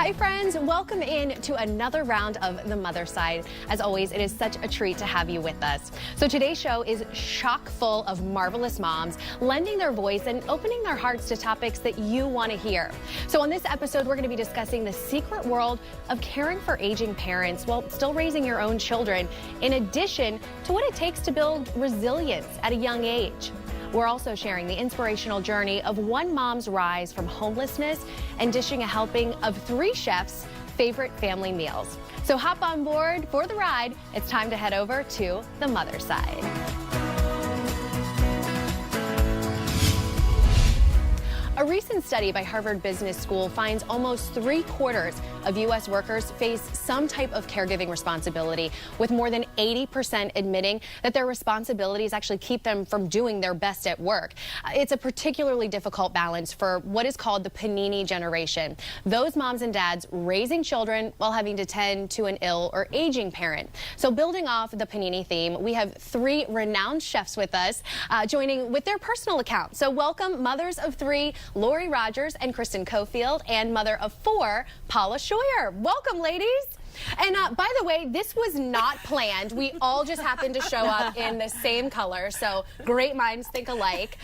Hi friends, welcome in to another round of The Mother Side. As always, it is such a treat to have you with us. So today's show is chock full of marvelous moms, lending their voice and opening their hearts to topics that you want to hear. So on this episode, we're going to be discussing the secret world of caring for aging parents while still raising your own children, in addition to what it takes to build resilience at a young age. We're also sharing the inspirational journey of one mom's rise from homelessness and dishing a helping of 3 chefs' favorite family meals. So hop on board for the ride. It's time to head over to The Mother Side. A recent study by Harvard Business School finds almost 3/4 of U.S. workers face some type of caregiving responsibility, with more than 80% admitting that their responsibilities actually keep them from doing their best at work. It's a particularly difficult balance for what is called the Panini Generation, those moms and dads raising children while having to tend to an ill or aging parent. So building off the Panini theme, we have 3 renowned chefs with us, joining with their personal accounts. So welcome mothers of 3, Lori Rogers and Kristen Cofield, and mother of 4, Paula Scheuer. Welcome, ladies. And by the way, this was not planned. We all just happened to show up in the same color, so great minds think alike.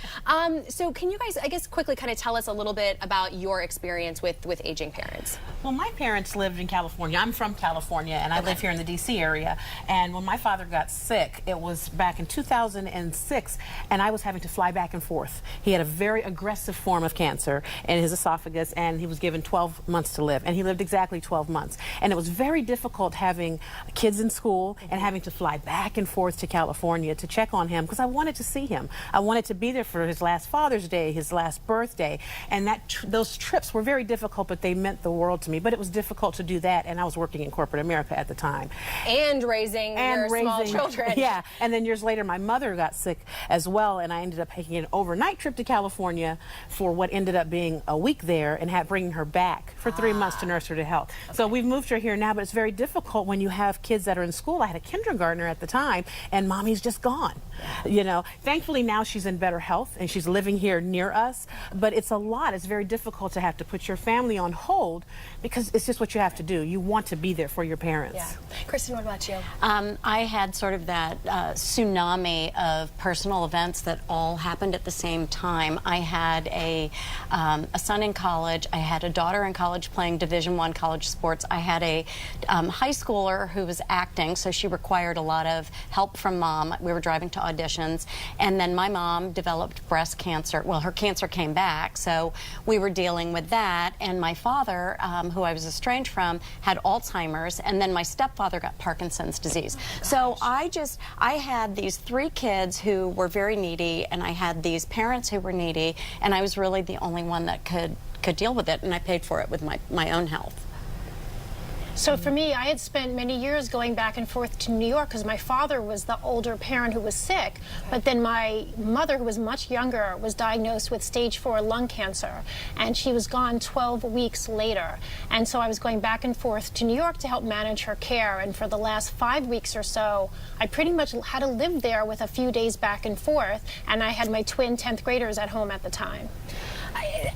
So can you guys, I guess, quickly kind of tell us a little bit about your experience with aging parents? Well, my parents lived in California. I'm from California, and I live here in the D.C. area. And when my father got sick, it was back in 2006, and I was having to fly back and forth. He had a very aggressive form of cancer in his esophagus, and he was given 12 months to live, and he lived exactly 12 months. And it was very difficult having kids in school and having to fly back and forth to California to check on him, because I wanted to see him. I wanted to be there for his last Father's Day, his last birthday, and those trips were very difficult, but they meant the world to me. But it was difficult to do that, and I was working in corporate America at the time. And raising small children. Yeah, and then years later my mother got sick as well, and I ended up taking an overnight trip to California for what ended up being a week there, and bringing her back for 3 months to nurse her to health. Okay. So we've moved her here now, but it's very difficult when you have kids that are in school. I had a kindergartner at the time, and mommy's just gone. Yeah. You know, thankfully now she's in better health and she's living here near us, but it's a lot. It's very difficult to have to put your family on hold, because it's just what you have to do. You want to be there for your parents. Yeah. Kristen, what about you? I had sort of that tsunami of personal events that all happened at the same time. I had a son in college. I had a daughter in college playing Division I college sports. I had a high schooler who was acting, so she required a lot of help from mom. We were driving to auditions, and then my mom developed breast cancer. Well, her cancer came back, so we were dealing with that, and my father, who I was estranged from, had Alzheimer's, and then my stepfather got Parkinson's disease. So I had these 3 kids who were very needy, and I had these parents who were needy, and I was really the only one that could deal with it, and I paid for it with my own health. So for me, I had spent many years going back and forth to New York because my father was the older parent who was sick. But then my mother, who was much younger, was diagnosed with stage 4 lung cancer, and she was gone 12 weeks later. And so I was going back and forth to New York to help manage her care. And for the last 5 weeks or so, I pretty much had to live there with a few days back and forth. And I had my twin 10th graders at home at the time.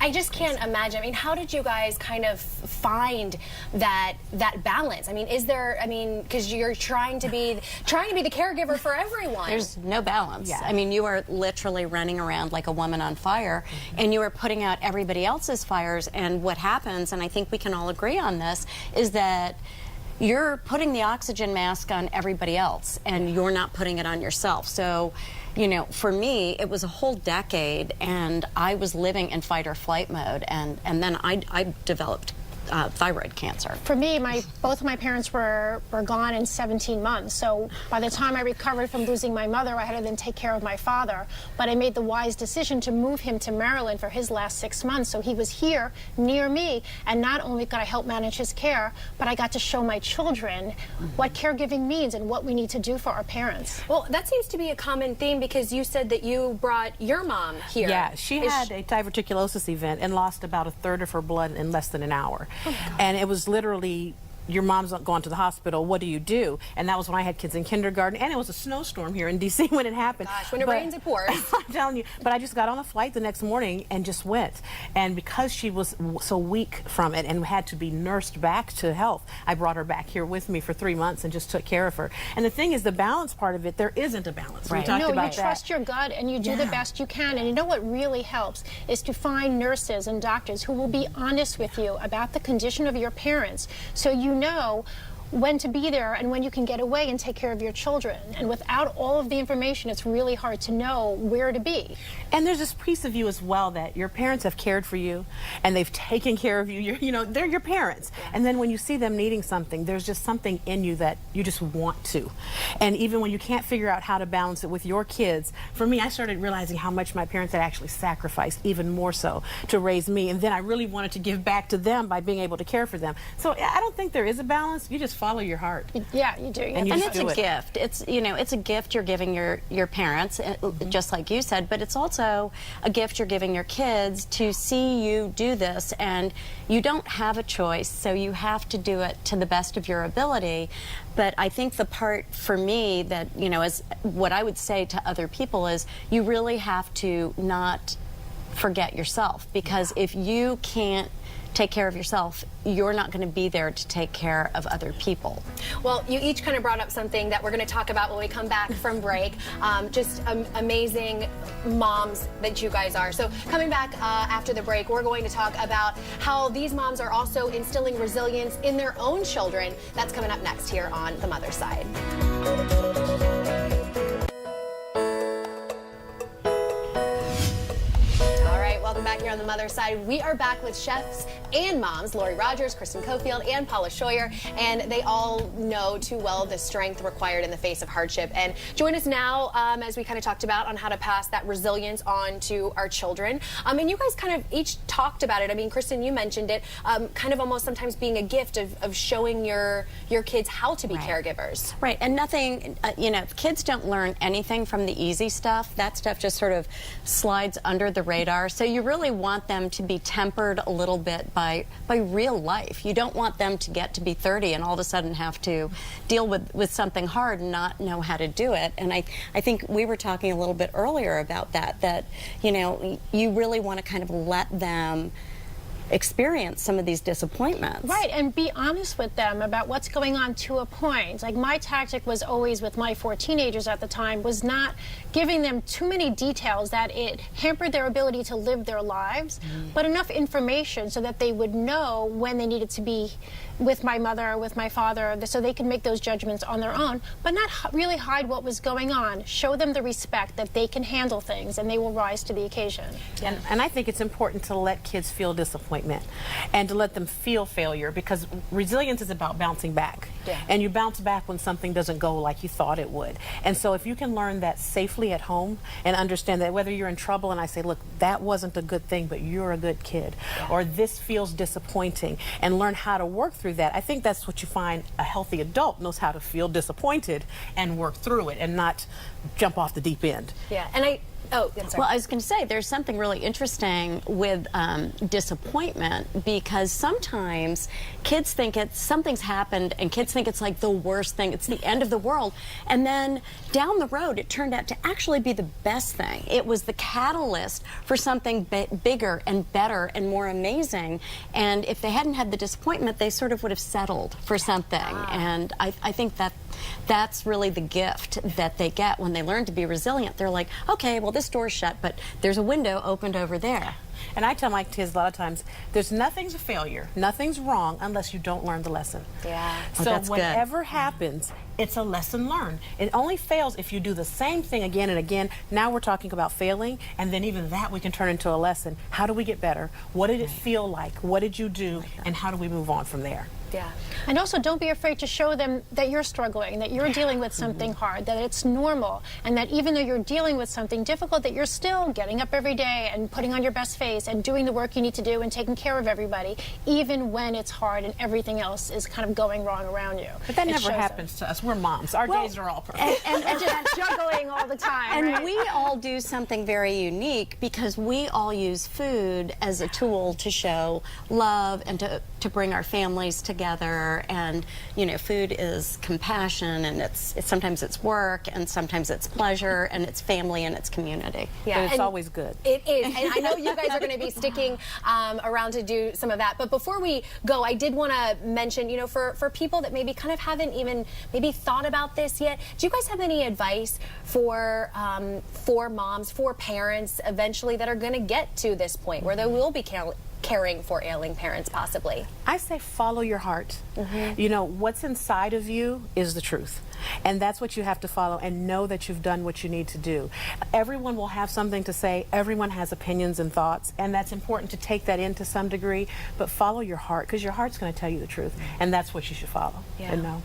I just can't imagine. I mean, how did you guys kind of find that balance? I mean, is there? I mean, because you're trying to be the caregiver for everyone. There's no balance. Yeah. I mean, you are literally running around like a woman on fire, and you are putting out everybody else's fires. And what happens, and I think we can all agree on this, is that you're putting the oxygen mask on everybody else, and you're not putting it on yourself. So, you know, for me, it was a whole decade, and I was living in fight or flight mode, and then I developed thyroid cancer. For me, both of my parents were gone in 17 months. So by the time I recovered from losing my mother, I had to then take care of my father. But I made the wise decision to move him to Maryland for his last 6 months. So he was here near me. And not only could I help manage his care, but I got to show my children what caregiving means and what we need to do for our parents. Well, that seems to be a common theme because you said that you brought your mom here. Yeah, she had a diverticulosis event and lost about 1/3 of her blood in less than an hour. Oh, and it was literally your mom's not going to the hospital, what do you do? And that was when I had kids in kindergarten, and it was a snowstorm here in DC when it happened. Gosh, when it rains, it pours. I'm telling you, but I just got on a flight the next morning and just went. And because she was so weak from it and had to be nursed back to health, I brought her back here with me for 3 months and just took care of her. And the thing is, the balance part of it, there isn't a balance. Right. We talked about you trust your gut and you do the best you can. And you know what really helps is to find nurses and doctors who will be honest with you about the condition of your parents, so you know when to be there and when you can get away and take care of your children. And without all of the information, it's really hard to know where to be. And there's this piece of you as well that your parents have cared for you and they've taken care of you. You know, they're your parents. And then when you see them needing something, there's just something in you that you just want to. And even when you can't figure out how to balance it with your kids, for me, I started realizing how much my parents had actually sacrificed, even more so, to raise me. And then I really wanted to give back to them by being able to care for them. So I don't think there is a balance. You just follow your heart. Yeah, you do. And it's a gift. It's, you know, it's a gift you're giving your parents, just like you said, but it's also a gift you're giving your kids to see you do this, and you don't have a choice, so you have to do it to the best of your ability. But I think the part for me that, you know, is what I would say to other people is you really have to not forget yourself, because if you can't take care of yourself, you're not going to be there to take care of other people. Well, you each kind of brought up something that we're going to talk about when we come back from break. Just amazing moms that you guys are. So coming back after the break, we're going to talk about how these moms are also instilling resilience in their own children. That's coming up next here on The Mother's Side. Welcome back here on The Mother's Side. We are back with chefs and moms, Lori Rogers, Kristen Cofield, and Paula Scheuer, and they all know too well the strength required in the face of hardship. And join us now as we kind of talked about on how to pass that resilience on to our children. And you guys kind of each talked about it. I mean, Kristen, you mentioned it, kind of almost sometimes being a gift of showing your kids how to be caregivers. Right, and nothing, you know, kids don't learn anything from the easy stuff. That stuff just sort of slides under the radar. So you really want them to be tempered a little bit by real life. You don't want them to get to be 30 and all of a sudden have to deal with something hard and not know how to do it. And I think we were talking a little bit earlier about that, you know, you really want to kind of let them experience some of these disappointments. Right, and be honest with them about what's going on to a point. Like, my tactic was always, with my 4 teenagers at the time, was not giving them too many details that it hampered their ability to live their lives, but enough information so that they would know when they needed to be with my mother or with my father, so they can make those judgments on their own, but not really hide what was going on. Show them the respect that they can handle things and they will rise to the occasion. And I think it's important to let kids feel disappointment and to let them feel failure, because resilience is about bouncing back. Yeah. And you bounce back when something doesn't go like you thought it would. And so if you can learn that safely at home and understand that whether you're in trouble and I say, look, that wasn't a good thing, but you're a good kid, or this feels disappointing, and learn how to work through that. I think that's what you find a healthy adult knows, how to feel disappointed and work through it and not jump off the deep end. Yeah, and I'm sorry. Well, I was going to say, there's something really interesting with disappointment, because sometimes kids think something's happened and kids think it's like the worst thing, it's the end of the world, and then down the road it turned out to actually be the best thing. It was the catalyst for something bigger and better and more amazing, and if they hadn't had the disappointment, they sort of would have settled for something. And I think that's really the gift that they get when they learn to be resilient. They're like, okay, well, this door's shut, but there's a window opened over there. And I tell my kids a lot of times, nothing's a failure, nothing's wrong unless you don't learn the lesson. Yeah. So that's whatever good. happens, it's a lesson learned. It only fails if you do the same thing again and again. Now we're talking about failing, and then even that we can turn into a lesson. How do we get better? What did it feel like? What did you do? And how do we move on from there? Yeah. And also, don't be afraid to show them that you're struggling, that you're dealing with something hard, that it's normal, and that even though you're dealing with something difficult, that you're still getting up every day and putting on your best face and doing the work you need to do and taking care of everybody, even when it's hard and everything else is kind of going wrong around you. But that never happens to us. We're moms. Our days are all perfect. And just juggling all the time. And right? we all do something very unique, because we all use food as a tool to show love and to to bring our families together. And you know, food is compassion, and it's sometimes it's work, and sometimes it's pleasure, and it's family, and it's community. Yeah, but it's always good. It is, and I know you guys are going to be sticking around to do some of that. But before we go, I did want to mention, you know, for people that maybe kind of haven't even maybe thought about this yet, do you guys have any advice for moms, for parents eventually that are going to get to this point where they will be caring for ailing parents possibly? I say follow your heart. You know, what's inside of you is the truth. And that's what you have to follow, and know that you've done what you need to do. Everyone will have something to say. Everyone has opinions and thoughts, and that's important to take that in to some degree. But follow your heart, because your heart's going to tell you the truth, and that's what you should follow and know.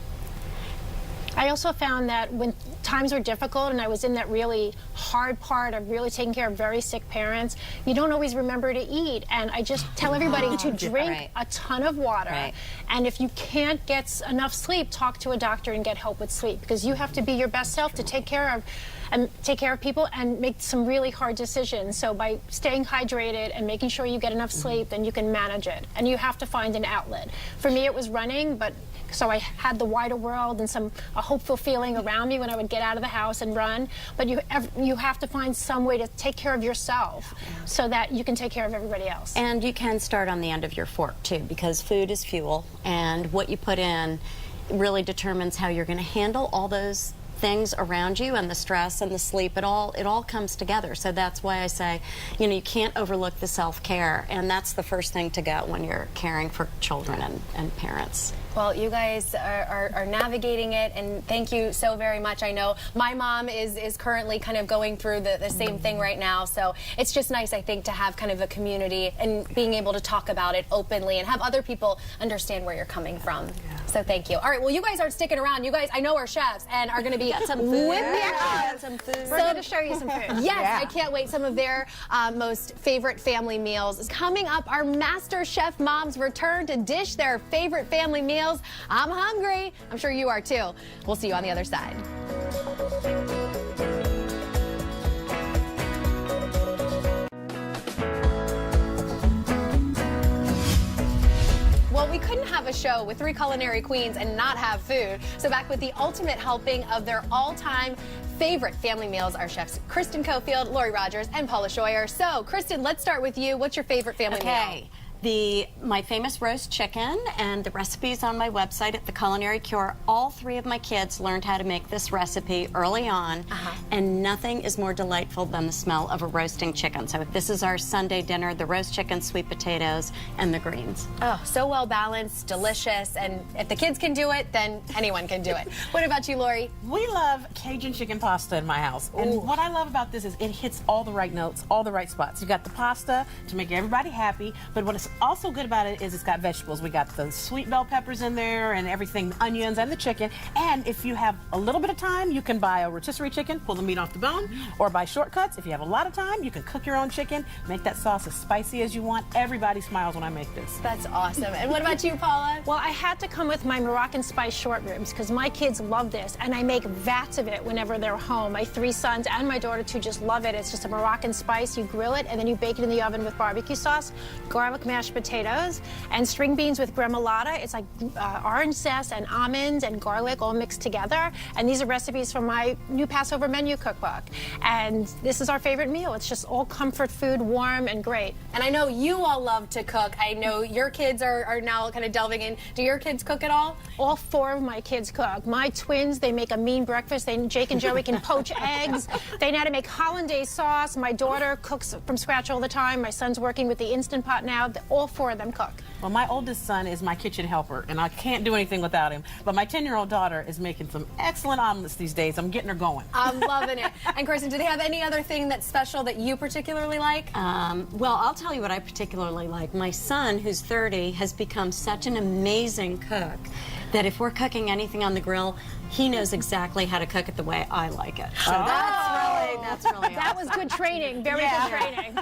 I also found that when times were difficult and I was in that really hard part of really taking care of very sick parents, you don't always remember to eat. And I just tell everybody to drink a ton of water. And if you can't get enough sleep, talk to a doctor and get help with sleep, because you have to be your best self to take care of people and make some really hard decisions. So by staying hydrated and making sure you get enough sleep, then you can manage it. And you have to find an outlet. For me, it was running, but so I had the wider world and a hopeful feeling around me when I would get out of the house and run. But you have to find some way to take care of yourself so that you can take care of everybody else. And you can start on the end of your fork too, because food is fuel, and what you put in really determines how you're going to handle all those things around you, and the stress and the sleep. It all comes together. So that's why I say, you know, you can't overlook the self-care, and that's the first thing to go when you're caring for children and parents. Well, you guys are navigating it, and thank you so very much. I know my mom is currently kind of going through the same thing right now, so it's just nice, I think, to have kind of a community and being able to talk about it openly and have other people understand where you're coming from. So thank you. All right, well, you guys aren't sticking around. You guys, I know, are chefs and are going to be with the action. We're going to show you some food. Yes, I can't wait. Some of their most favorite family meals. Coming up, our Master Chef moms return to dish their favorite family meals. I'm hungry. I'm sure you are too. We'll see you on the other side. Well, we couldn't have a show with three culinary queens and not have food. So back with the ultimate helping of their all-time favorite family meals are chefs Kristen Cofield, Lori Rogers, and Paula Scheuer. So, Kristen, let's start with you. What's your favorite family meal? My famous roast chicken, and the recipe's on my website at The Culinary Cure. All three of my kids learned how to make this recipe early on, and nothing is more delightful than the smell of a roasting chicken. So this is our Sunday dinner: the roast chicken, sweet potatoes, and the greens. Oh, so well balanced, delicious, and if the kids can do it, then anyone can do it. What about you, Lori? We love Cajun chicken pasta in my house. And what I love about this is it hits all the right notes, all the right spots. You got the pasta to make everybody happy, but what is also good about it is it's got vegetables. We got the sweet bell peppers in there and everything, onions and the chicken. And if you have a little bit of time, you can buy a rotisserie chicken, pull the meat off the bone, or buy shortcuts. If you have a lot of time, you can cook your own chicken, make that sauce as spicy as you want. Everybody smiles when I make this. That's awesome. And what about you, Paula? Well, I had to come with my Moroccan spice short ribs because my kids love this, and I make vats of it whenever they're home. My three sons and my daughter too just love it. It's just a Moroccan spice. You grill it, and then you bake it in the oven with barbecue sauce, garlic mashed potatoes, and string beans with gremolata. It's like orange zest and almonds and garlic all mixed together. And these are recipes from my new Passover menu cookbook. And this is our favorite meal. It's just all comfort food, warm and great. And I know you all love to cook. I know your kids are now kind of delving in. Do your kids cook at all? All four of my kids cook. My twins, they make a mean breakfast. Jake and Joey can poach eggs. They know how to make hollandaise sauce. My daughter cooks from scratch all the time. My son's working with the Instant Pot now. All four of them cook. Well, my oldest son is my kitchen helper, and I can't do anything without him. But my 10-year-old daughter is making some excellent omelets these days. I'm getting her going. I'm loving it. And Kristen, do they have any other thing that's special that you particularly like? Well, I'll tell you what I particularly like. My son, who's 30, has become such an amazing cook that if we're cooking anything on the grill, he knows exactly how to cook it the way I like it. So that's really That was good training, very good training.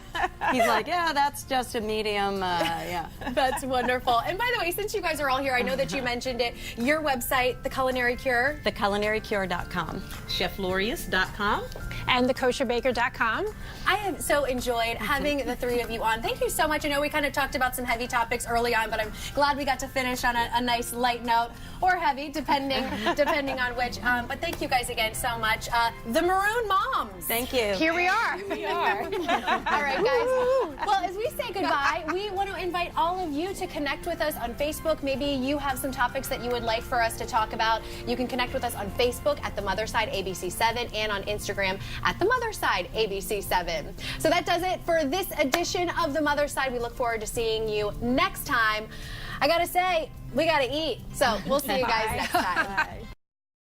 He's like, yeah, that's just a medium, yeah. That's wonderful. And by the way, since you guys are all here, I know that you mentioned it, your website, The Culinary Cure. TheCulinary Cure.com. ChefLorius.com. and thekosherbaker.com. I have so enjoyed having the three of you on. Thank you so much. I know we kind of talked about some heavy topics early on, but I'm glad we got to finish on a nice light note, or heavy, depending on which. But thank you guys again so much. The Maroon Moms. Thank you. Here we are. We are. All right, guys. Well, as we say goodbye, we want to invite all of you to connect with us on Facebook. Maybe you have some topics that you would like for us to talk about. You can connect with us on Facebook at The Mother Side ABC7 and on Instagram at The Mother Side ABC7. So that does it for this edition of The Mother Side. We look forward to seeing you next time. I gotta say, we gotta eat. So we'll see you guys next time. Bye.